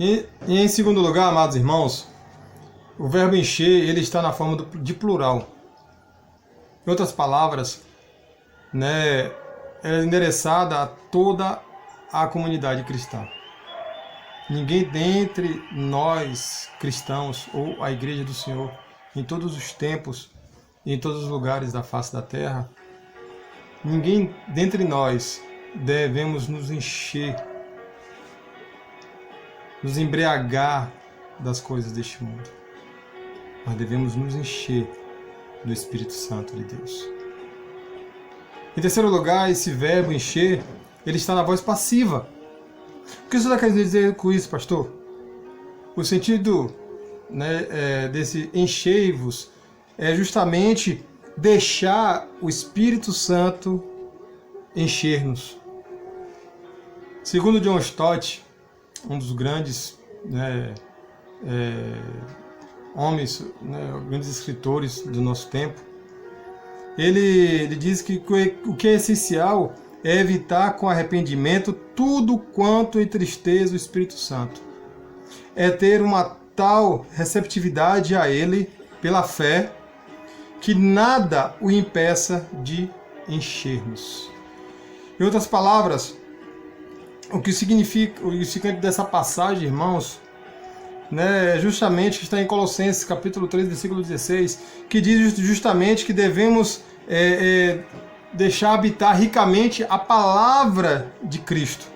E em segundo lugar, amados irmãos, o verbo encher, ele está na forma de plural. Em outras palavras, né, é endereçada a toda a comunidade cristã. Ninguém dentre nós cristãos ou a Igreja do Senhor, em todos os tempos e em todos os lugares da face da terra, ninguém dentre nós devemos nos encher, nos embriagar das coisas deste mundo. Mas devemos nos encher do Espírito Santo de Deus. Em terceiro lugar, esse verbo encher, ele está na voz passiva. O que você está querendo dizer com isso, pastor? O sentido, né, desse enchei-vos é justamente deixar o Espírito Santo encher-nos. Segundo John Stott, um dos grandes homens, grandes escritores do nosso tempo, ele diz que o que é essencial é evitar com arrependimento tudo quanto entristeza o Espírito Santo. É ter uma tal receptividade a Ele pela fé que nada o impeça de encher-nos. Em outras palavras, o que significa o significado dessa passagem, irmãos, é justamente que está em Colossenses capítulo 3, versículo 16, que diz justamente que devemos deixar habitar ricamente a palavra de Cristo.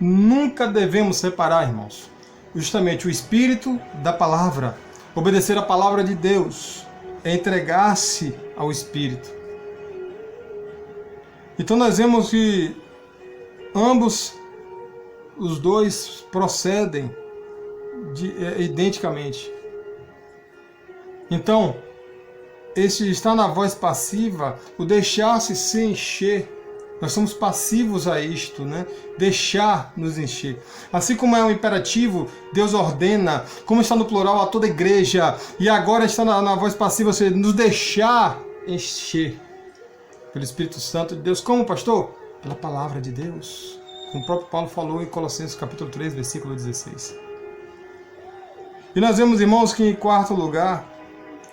Nunca devemos separar, irmãos, justamente o Espírito da palavra. Obedecer a palavra de Deus é entregar-se ao Espírito. Então nós vemos que ambos, os dois, procedem identicamente. Então, esse está na voz passiva, o deixar-se se encher. Nós somos passivos a isto, né? Deixar nos encher. Assim como é um imperativo, Deus ordena, como está no plural, a toda a igreja, e agora está na voz passiva, ou seja, nos deixar encher pelo Espírito Santo de Deus. Como, pastor? Pela palavra de Deus. Como o próprio Paulo falou em Colossenses capítulo 3, versículo 16. E nós vemos, irmãos, que em quarto lugar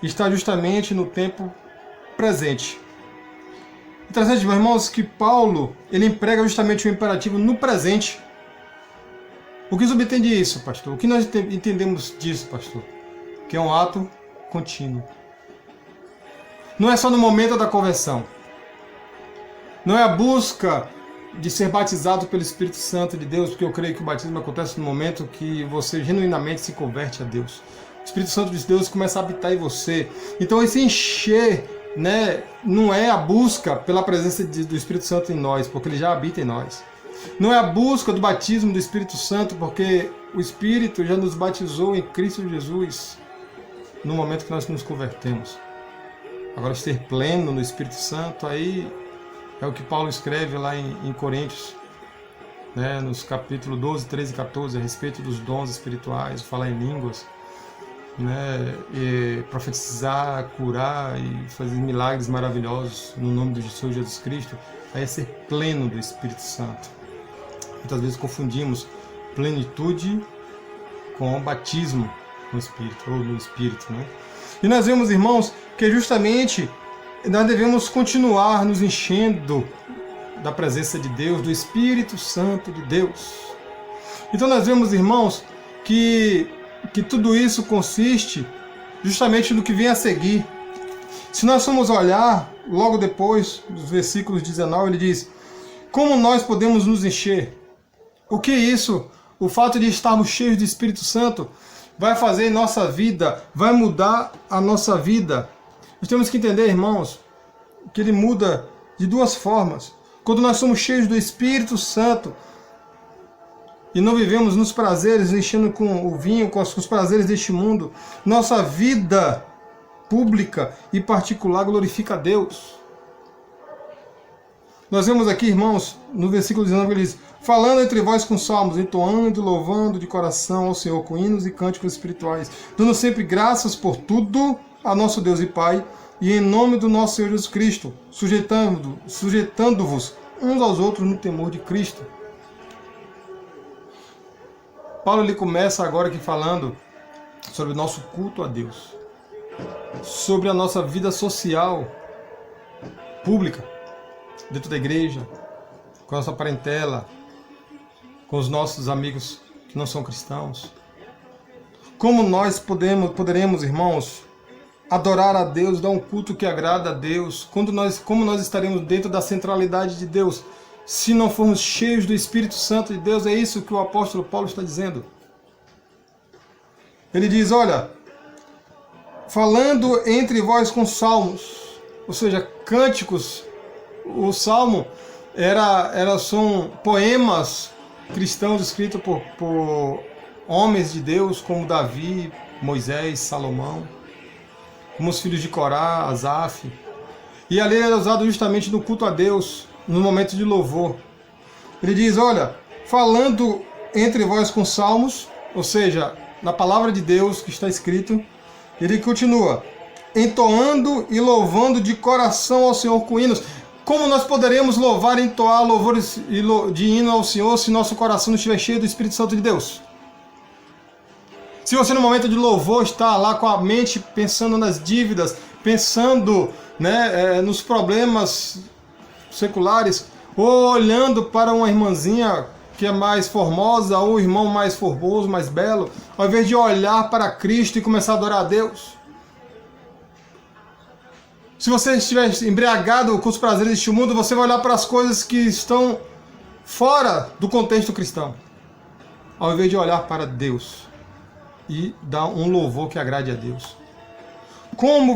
está justamente no tempo presente. Interessante, meus irmãos, que Paulo ele emprega justamente o imperativo no presente. O que subentende isso, pastor? O que nós entendemos disso, pastor? Que é um ato contínuo. Não é só no momento da conversão. Não é a busca de ser batizado pelo Espírito Santo de Deus, porque eu creio que o batismo acontece no momento que você genuinamente se converte a Deus. O Espírito Santo de Deus começa a habitar em você. Então esse encher, não é a busca pela presença do Espírito Santo em nós, porque ele já habita em nós. Não é a busca do batismo do Espírito Santo, porque o Espírito já nos batizou em Cristo Jesus no momento que nós nos convertemos. Agora, ser pleno no Espírito Santo, aí é o que Paulo escreve lá em Coríntios, nos capítulos 12, 13 e 14, a respeito dos dons espirituais, falar em línguas, e profetizar, curar e fazer milagres maravilhosos no nome do Senhor Jesus Cristo. Aí é ser pleno do Espírito Santo. Muitas vezes confundimos plenitude com batismo no Espírito, ou no Espírito, E nós vemos, irmãos, que justamente nós devemos continuar nos enchendo da presença de Deus, do Espírito Santo de Deus. Então nós vemos, irmãos, que tudo isso consiste justamente no que vem a seguir. Se nós formos olhar, logo depois dos versículos 19, ele diz: como nós podemos nos encher? O que é isso? O fato de estarmos cheios do Espírito Santo vai fazer em nossa vida, vai mudar a nossa vida. Nós temos que entender, irmãos, que ele muda de duas formas. Quando nós somos cheios do Espírito Santo e não vivemos nos prazeres, enchendo com o vinho, com os prazeres deste mundo, nossa vida pública e particular glorifica a Deus. Nós vemos aqui, irmãos, no versículo 19, ele diz: falando entre vós com salmos, entoando e louvando de coração ao Senhor com hinos e cânticos espirituais, dando sempre graças por tudo a nosso Deus e Pai, e em nome do nosso Senhor Jesus Cristo, sujeitando-vos uns aos outros no temor de Cristo. Paulo ele começa agora aqui falando sobre o nosso culto a Deus, sobre a nossa vida social, pública, dentro da igreja, com a nossa parentela, com os nossos amigos que não são cristãos. Como nós poderemos, irmãos, adorar a Deus, dar um culto que agrada a Deus, como nós estaremos dentro da centralidade de Deus, se não formos cheios do Espírito Santo de Deus? É isso que o apóstolo Paulo está dizendo. Ele diz, olha, falando entre vós com salmos, ou seja, cânticos. O salmo são poemas cristãos escritos por homens de Deus, como Davi, Moisés, Salomão, como os filhos de Corá, Asaf. E ali era usado justamente no culto a Deus, no momento de louvor. Ele diz, olha, falando entre vós com salmos, ou seja, na palavra de Deus que está escrito, ele continua, entoando e louvando de coração ao Senhor com hinos. Como nós poderemos louvar e entoar louvores de hino ao Senhor se nosso coração não estiver cheio do Espírito Santo de Deus? Se você no momento de louvor está lá com a mente pensando nas dívidas, pensando, nos problemas seculares, ou olhando para uma irmãzinha que é mais formosa, ou o irmão mais formoso, mais belo, ao invés de olhar para Cristo e começar a adorar a Deus. Se você estiver embriagado com os prazeres deste mundo, você vai olhar para as coisas que estão fora do contexto cristão, ao invés de olhar para Deus e dar um louvor que agrade a Deus. Como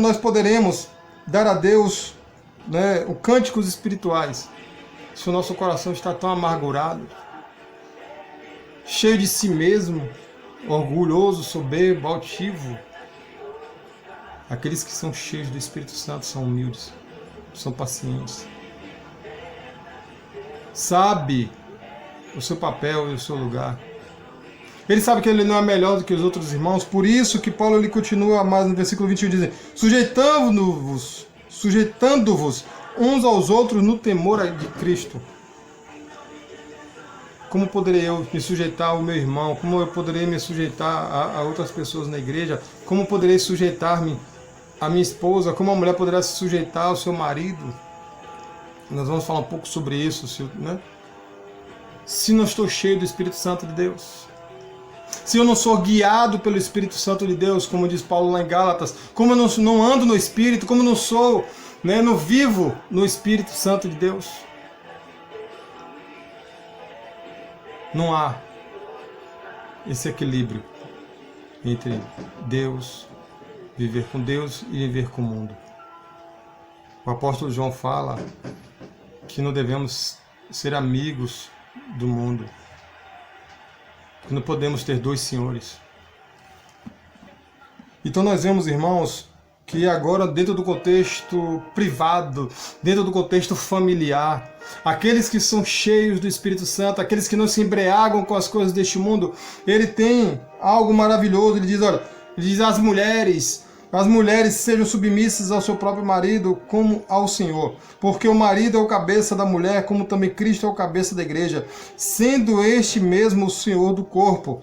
nós poderemos dar a Deus, os cânticos espirituais, se o nosso coração está tão amargurado, cheio de si mesmo, orgulhoso, soberbo, altivo? Aqueles que são cheios do Espírito Santo são humildes, são pacientes. Sabe o seu papel e o seu lugar. Ele sabe que ele não é melhor do que os outros irmãos, por isso que Paulo ele continua mais no versículo 21, dizendo, sujeitando-vos uns aos outros no temor de Cristo. Como poderei eu me sujeitar ao meu irmão? Como eu poderei me sujeitar a outras pessoas na igreja? Como poderei sujeitar-me à minha esposa? Como a mulher poderá se sujeitar ao seu marido? Nós vamos falar um pouco sobre isso, Se não estou cheio do Espírito Santo de Deus. Se eu não sou guiado pelo Espírito Santo de Deus, como diz Paulo lá em Gálatas, como eu não ando no Espírito, como eu não sou, não vivo no Espírito Santo de Deus, não há esse equilíbrio entre Deus, viver com Deus e viver com o mundo. O apóstolo João fala que não devemos ser amigos do mundo, que não podemos ter dois senhores. Então nós vemos, irmãos, que agora dentro do contexto privado, dentro do contexto familiar, aqueles que são cheios do Espírito Santo, aqueles que não se embriagam com as coisas deste mundo, ele tem algo maravilhoso. Ele diz às mulheres sejam submissas ao seu próprio marido como ao Senhor, porque o marido é o cabeça da mulher, como também Cristo é o cabeça da igreja, sendo este mesmo o Senhor do corpo.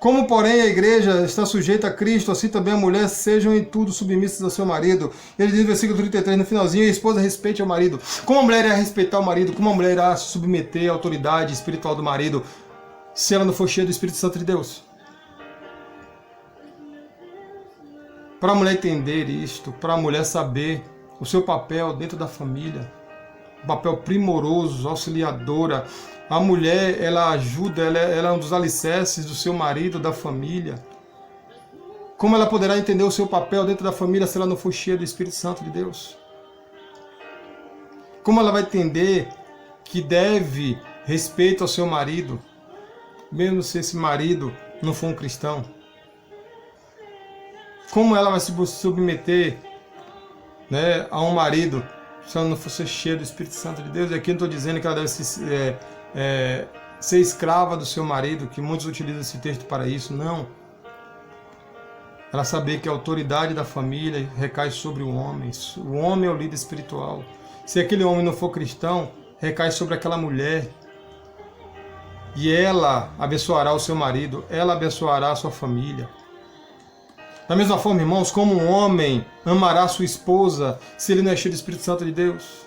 Como, porém, a igreja está sujeita a Cristo, assim também a mulher sejam em tudo submissas ao seu marido. Ele diz no versículo 33, no finalzinho, a esposa respeite ao marido. Como a mulher irá respeitar o marido? Como a mulher irá se submeter à autoridade espiritual do marido, se ela não for cheia do Espírito Santo de Deus? Para a mulher entender isto, para a mulher saber o seu papel dentro da família, um papel primoroso, auxiliadora. A mulher, ela ajuda, ela é um dos alicerces do seu marido, da família. Como ela poderá entender o seu papel dentro da família se ela não for cheia do Espírito Santo de Deus? Como ela vai entender que deve respeito ao seu marido, mesmo se esse marido não for um cristão? Como ela vai se submeter a um marido se ela não for cheia do Espírito Santo de Deus? E aqui eu não estou dizendo que ela deve ser escrava do seu marido, que muitos utilizam esse texto para isso. Não. Ela saber que a autoridade da família recai sobre o homem. O homem é o líder espiritual. Se aquele homem não for cristão, recai sobre aquela mulher. E ela abençoará o seu marido, ela abençoará a sua família. Da mesma forma, irmãos, como um homem amará sua esposa se ele não é cheio do Espírito Santo de Deus?